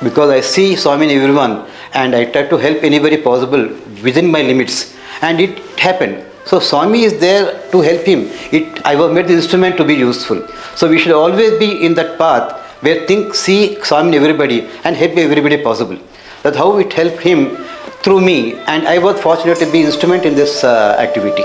because I see Swami in everyone and I try to help anybody possible within my limits, and it happened. So Swami is there to help him. I was made the instrument to be useful. So we should always be in that path where see Swami in everybody and help everybody possible. That's how it helped him through me, and I was fortunate to be instrument in this activity.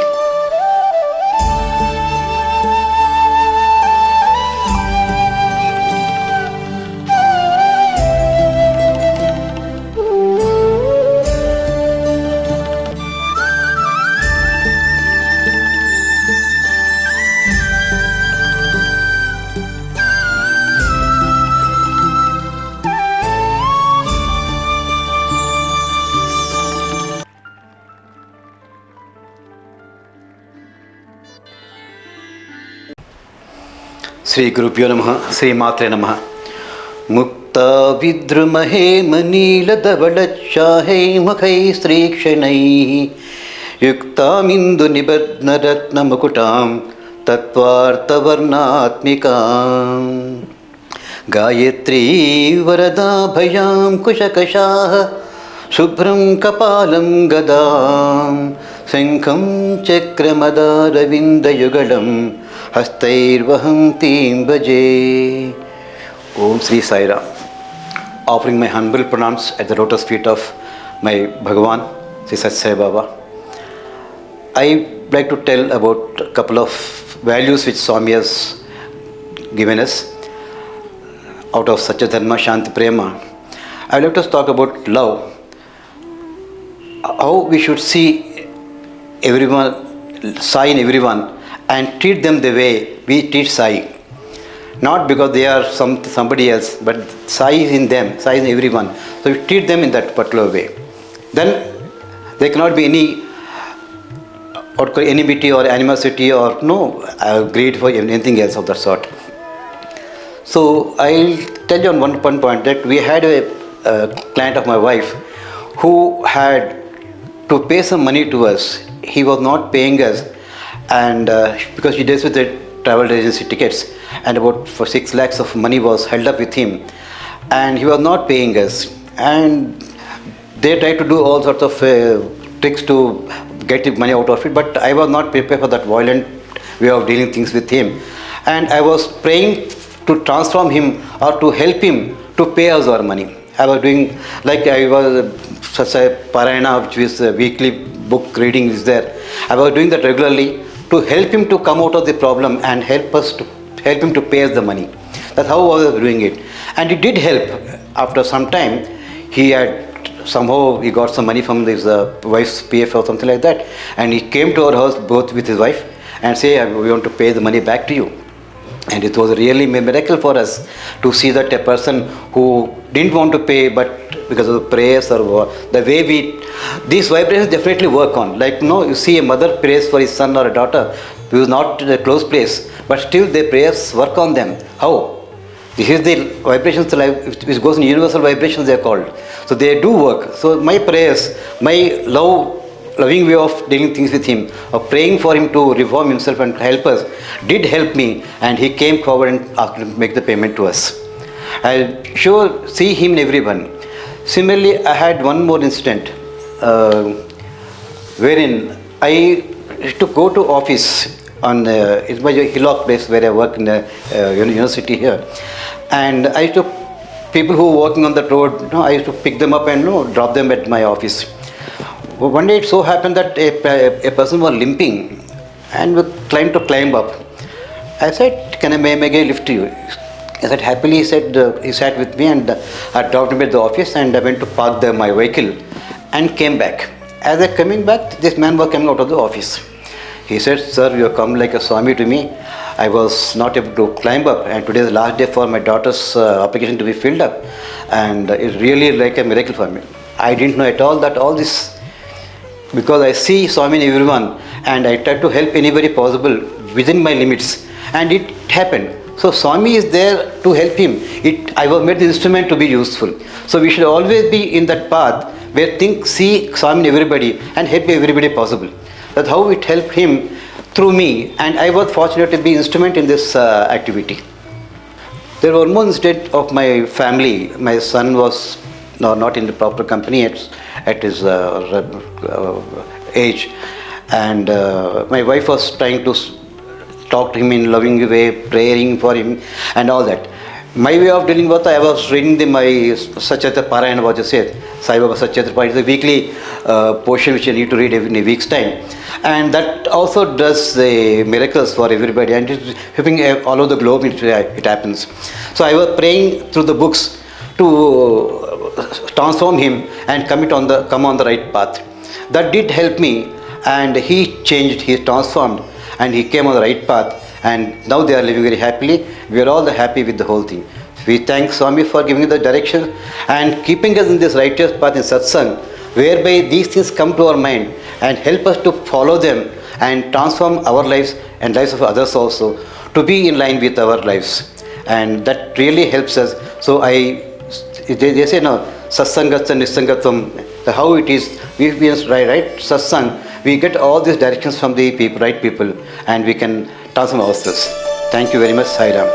Sri Gurubhyo Namaha, Sri Matre Namaha. Mukta Vidrumahe Manila Davalacchahe Makhai Sri Kshanai Yukta Mindu Nibadna Ratna Mukutam Tatvarta Varnatmikam Gayatri Varada Bhayam Kushakashaha Shubhram Kapalam Gadam Sankham Chakramada Ravinda Yugalam Hastairvaham Bhaje. Om Sri Sairam. Offering my humble pranams at the lotus feet of my Bhagavan, Sri Satsang Baba. I like to tell about a couple of values which Swami has given us out of Satya Dharma Shanti Prema. I would like to talk about love. How we should see everyone, Sai in everyone, and treat them the way we treat Sai. Not because they are somebody else, but Sai is in them, Sai is in everyone. So we treat them in that particular way. Then there cannot be any enmity or animosity or greed for anything else of that sort. So I'll tell you on one point that we had a client of my wife who had to pay some money to us. He was not paying us, and because he deals with the travel agency tickets, and about for 6 lakhs of money was held up with him, and he was not paying us, and they tried to do all sorts of tricks to get the money out of it, but I was not prepared for that violent way of dealing things with him, and I was praying to transform him or to help him to pay us our money. I was doing, like I was such a Parayana, which is a weekly book reading is there. I was doing that regularly to help him to come out of the problem and help him to pay us the money. That's how I was doing it. And it did help. After some time, he got some money from his wife's PF or something like that. And he came to our house both with his wife and say, we want to pay the money back to you. And it was really a miracle for us to see that a person who didn't want to pay, but because of the prayers or the way these vibrations definitely work on. Like, you see a mother prays for his son or a daughter who is not in a close place, but still their prayers work on them. How? This is the vibrations which goes in universal vibrations, they are called. So they do work. So my prayers, my loving way of dealing things with him, of praying for him to reform himself and help us, did help me, and he came forward and asked him to make the payment to us. I see him in everyone. Similarly, I had one more incident wherein I used to go to office on it's my hillock place where I work in the university here, and I used to people who were working on the road. I used to pick them up and drop them at my office. One day it so happened that a person was limping and was trying to climb up. I said, may I lift you? He said, happily, he sat with me, and I dropped him at the office, and I went to park my vehicle and came back. As I coming back, this man was coming out of the office. He said, sir, you have come like a Swami to me. I was not able to climb up, and today is the last day for my daughter's application to be filled up, and it's really like a miracle for me. I didn't know at all that all this, because I see Swami in everyone and I try to help anybody possible within my limits, and it happened. So Swami is there to help him. I was made the instrument to be useful. So we should always be in that path where see Swami in everybody and help everybody possible. That's how it helped him through me, and I was fortunate to be instrument in this activity. There was one incident of my family. My son was not in the proper company at his age, and my wife was trying to talk to him in loving way, praying for him, and all that. My way of dealing with, I was reading my Satyatra Parayana, what you said, Sai Baba Satyatra Parayana, the weekly portion which I need to read in a week's time. And that also does the miracles for everybody, and it's helping all over the globe, it happens. So I was praying through the books to transform him and come on the right path. That did help me, and he changed, he transformed, and he came on the right path. And now they are living very happily. We are all happy with the whole thing. We thank Swami for giving the direction and keeping us in this righteous path in Satsang, whereby these things come to our mind and help us to follow them and transform our lives and lives of others also, to be in line with our lives. And that really helps us. So they say no, Satsangatsa Nisangatvam, how it is, we right Satsang, we get all these directions from the people, right people, and we can transform ourselves. Thank you very much, Sairam.